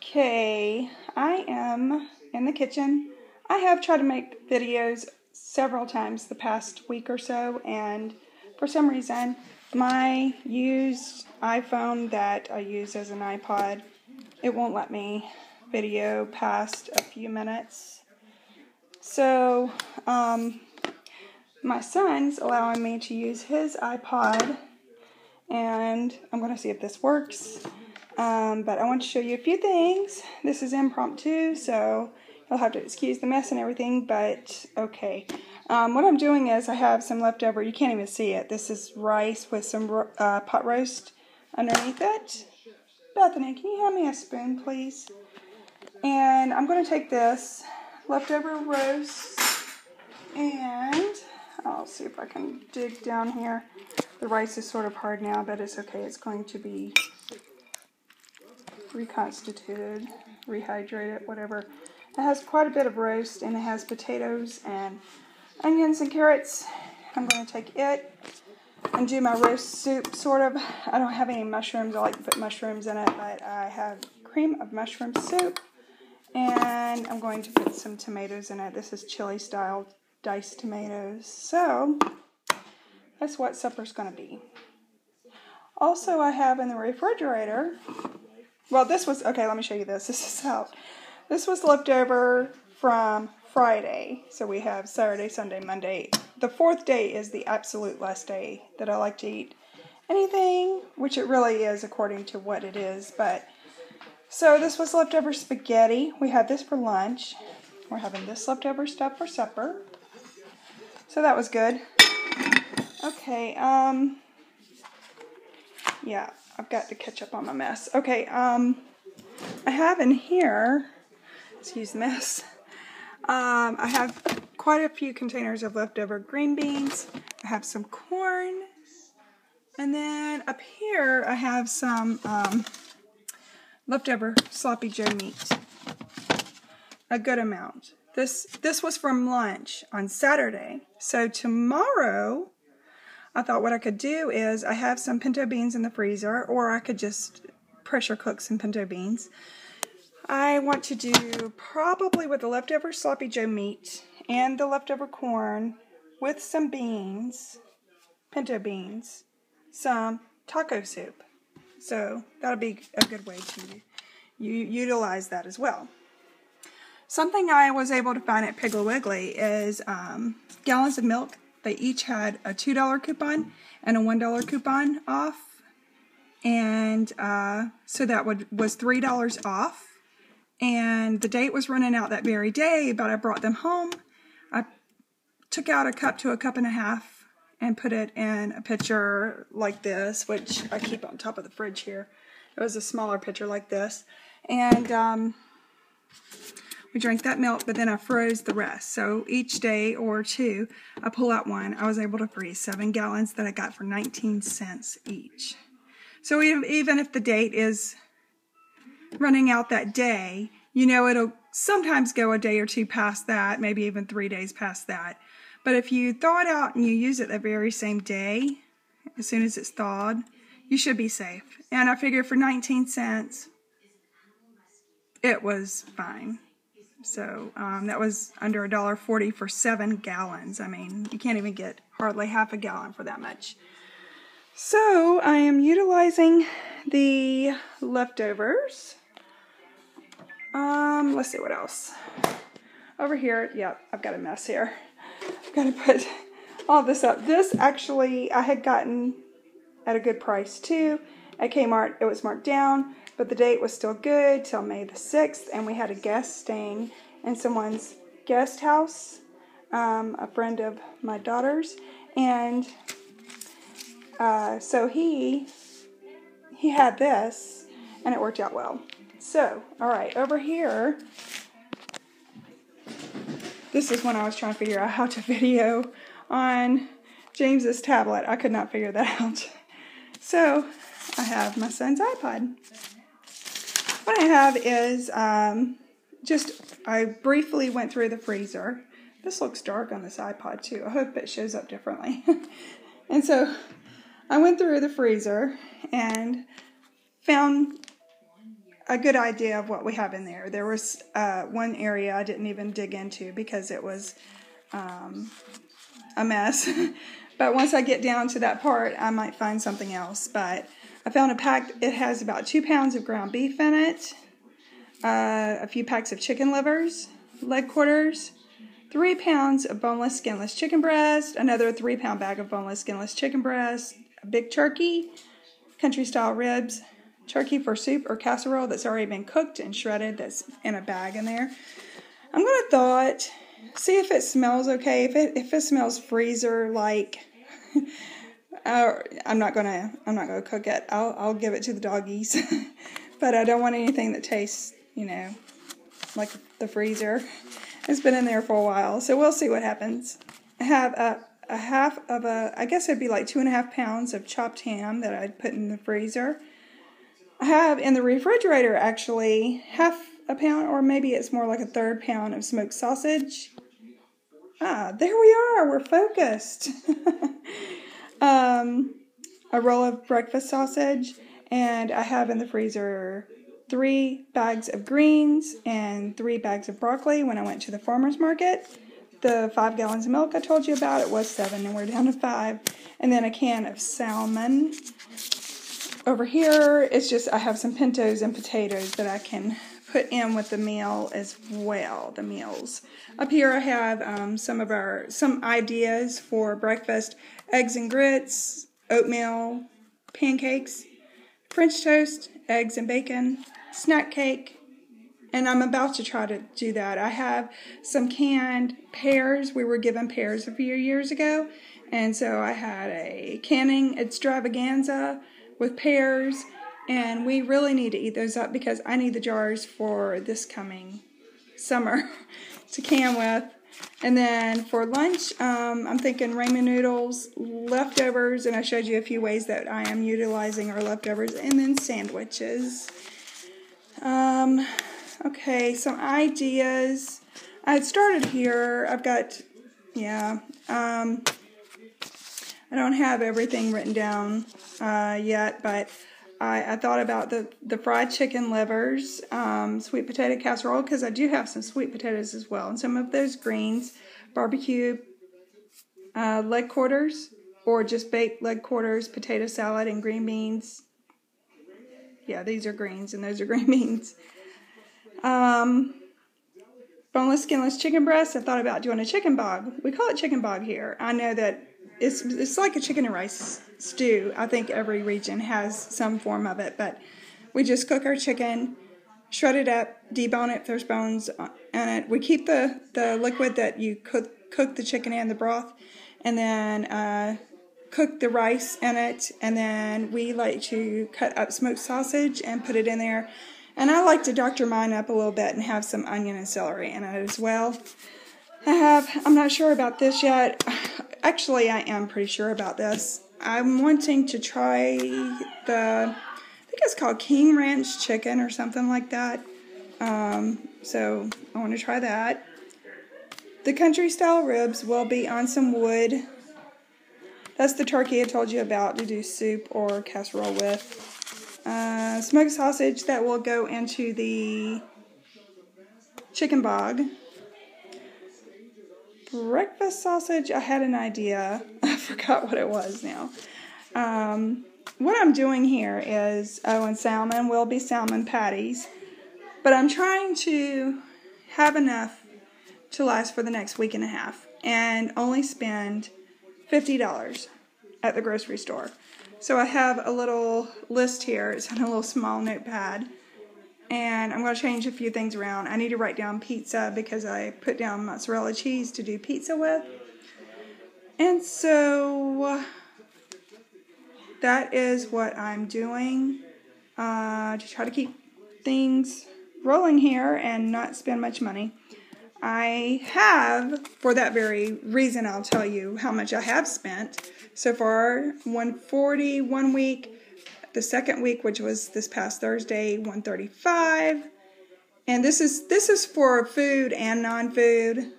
Okay, I am in the kitchen. I have tried to make videos several times the past week or so, and for some reason, my used iPhone that I use as an iPod, it won't let me video past a few minutes. So, my son's allowing me to use his iPod, and I'm going to see if this works. But I want to show you a few things. This is impromptu, so you'll have to excuse the mess and everything, but okay. What I'm doing is I have some leftover, you can't even see it. This is rice with some pot roast underneath it. Bethany, can you hand me a spoon, please? And I'm going to take this leftover roast, and I'll see if I can dig down here. The rice is sort of hard now, but it's okay. It's going to be reconstituted, rehydrated, whatever. It has quite a bit of roast, and it has potatoes and onions and carrots. I'm going to take it and do my roast soup, sort of. I don't have any mushrooms. I like to put mushrooms in it, but I have cream of mushroom soup, and I'm going to put some tomatoes in it. This is chili style diced tomatoes. So that's what supper's going to be. Also, I have in the refrigerator, well, this was, okay, let me show you this. This was leftover from Friday. So we have Saturday, Sunday, Monday. The fourth day is the absolute last day that I like to eat anything, which it really is according to what it is. But so this was leftover spaghetti. We had this for lunch. We're having this leftover stuff for supper. So that was good. Okay, yeah, I've got to catch up on my mess. Okay, I have in here, excuse the mess, I have quite a few containers of leftover green beans. I have some corn, and then up here I have some leftover sloppy Joe meat, a good amount. This was from lunch on Saturday, so tomorrow I thought what I could do is I have some pinto beans in the freezer, or I could just pressure cook some pinto beans. I want to do probably with the leftover sloppy Joe meat and the leftover corn with some beans, pinto beans, some taco soup. So that'll be a good way to utilize that as well. Something I was able to find at Piggly Wiggly is gallons of milk. They each had a $2 coupon and a $1 coupon off. And so that was $3 off. And the date was running out that very day, but I brought them home. I took out a cup to a cup and a half and put it in a pitcher like this, which I keep on top of the fridge here. It was a smaller pitcher like this. And we drank that milk, but then I froze the rest. So each day or two, I pull out one. I was able to freeze 7 gallons that I got for 19 cents each. So even if the date is running out that day, you know, it'll sometimes go a day or two past that, maybe even 3 days past that. But if you thaw it out and you use it the very same day, as soon as it's thawed, you should be safe. And I figure for 19 cents, it was fine. So that was under $1.40 for 7 gallons. I mean, you can't even get hardly half a gallon for that much. So I am utilizing the leftovers. Let's see what else. Over here, yep, I've got a mess here. I've got to put all this up. This actually I had gotten at a good price too. At Kmart, it was marked down, but the date was still good till May the 6th, and we had a guest staying in someone's guest house, a friend of my daughter's, and so he had this, and it worked out well. So, all right, over here, this is when I was trying to figure out how to video on James's tablet. I could not figure that out. So I have my son's iPod. What I have is I briefly went through the freezer. This looks dark on this iPod too. I hope it shows up differently. And so I went through the freezer and found a good idea of what we have in there. There was one area I didn't even dig into because it was a mess. But once I get down to that part, I might find something else. But I found a pack. It has about 2 pounds of ground beef in it, a few packs of chicken livers, leg quarters, 3 pounds of boneless, skinless chicken breast, another 3-pound bag of boneless, skinless chicken breast, a big turkey, country-style ribs, turkey for soup or casserole that's already been cooked and shredded that's in a bag in there. I'm going to see if it smells okay. If it smells freezer-like, I'm not gonna cook it. I'll give it to the doggies. But I don't want anything that tastes, like the freezer. It's been in there for a while, so we'll see what happens. I have a half of I guess it'd be like 2.5 pounds of chopped ham that I'd put in the freezer. I have in the refrigerator actually half a pound, or maybe it's more like a 1/3 pound of smoked sausage. There we are. We're focused. A roll of breakfast sausage, and I have in the freezer 3 bags of greens and 3 bags of broccoli when I went to the farmer's market. The 5 gallons of milk I told you about, it was 7, and we're down to 5. And then a can of salmon. Over here, it's just I have some pintos and potatoes that I can put in with the meal as well, the meals. Up here I have some ideas for breakfast: eggs and grits, oatmeal, pancakes, French toast, eggs and bacon, snack cake, and I'm about to try to do that. I have some canned pears. We were given pears a few years ago, and so I had a canning extravaganza with pears, and we really need to eat those up because I need the jars for this coming summer to can with. And then for lunch, I'm thinking ramen noodles, leftovers, and I showed you a few ways that I am utilizing our leftovers, and then sandwiches. Okay, some ideas. I had started here. I've got, I don't have everything written down yet, but I thought about the fried chicken livers, sweet potato casserole, because I do have some sweet potatoes as well, and some of those greens, barbecue, leg quarters, or just baked leg quarters, potato salad, and green beans. Yeah, these are greens, and those are green beans. Boneless, skinless chicken breast. I thought about doing a chicken bog. We call it chicken bog here. I know that it's like a chicken and rice stew. I think every region has some form of it, but we just cook our chicken, shred it up, debone it if there's bones in it. We keep the liquid that you cook the chicken in, the broth, and then cook the rice in it, and then we like to cut up smoked sausage and put it in there. And I like to doctor mine up a little bit and have some onion and celery in it as well. I'm not sure about this yet. Actually, I am pretty sure about this. I'm wanting to try I think it's called King Ranch chicken or something like that. So I want to try that. The country style ribs will be on some wood. That's the turkey I told you about to do soup or casserole with. Smoked sausage that will go into the chicken bog. Breakfast sausage, I had an idea. I forgot what it was now. What I'm doing here is, and salmon will be salmon patties. But I'm trying to have enough to last for the next week and a half and only spend $50 at the grocery store. So I have a little list here. It's on a little small notepad. And I'm going to change a few things around. I need to write down pizza because I put down mozzarella cheese to do pizza with. And so that is what I'm doing to try to keep things rolling here and not spend much money. I have, for that very reason, I'll tell you how much I have spent. So far, $140 one week. The second week, which was this past Thursday, $135. And this is for food and non-food.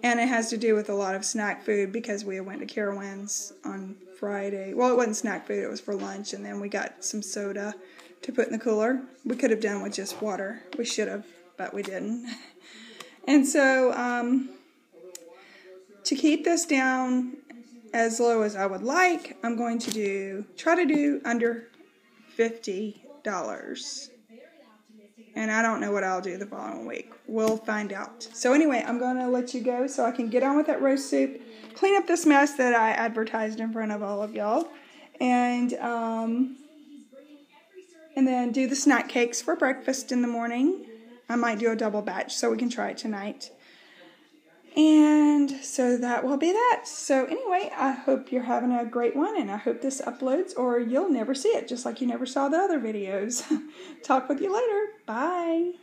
And it has to do with a lot of snack food because we went to Carowinds on Friday. Well, it wasn't snack food, it was for lunch. And then we got some soda to put in the cooler. We could have done with just water. We should have, but we didn't. And so to keep this down as low as I would like, I'm going to try to do under $50. And I don't know what I'll do the following week. We'll find out. So anyway, I'm going to let you go so I can get on with that roast soup, clean up this mess that I advertised in front of all of y'all, and then do the snack cakes for breakfast in the morning. I might do a double batch so we can try it tonight. And so that will be that. So anyway, I hope you're having a great one, and I hope this uploads or you'll never see it, just like you never saw the other videos. Talk with you later. Bye.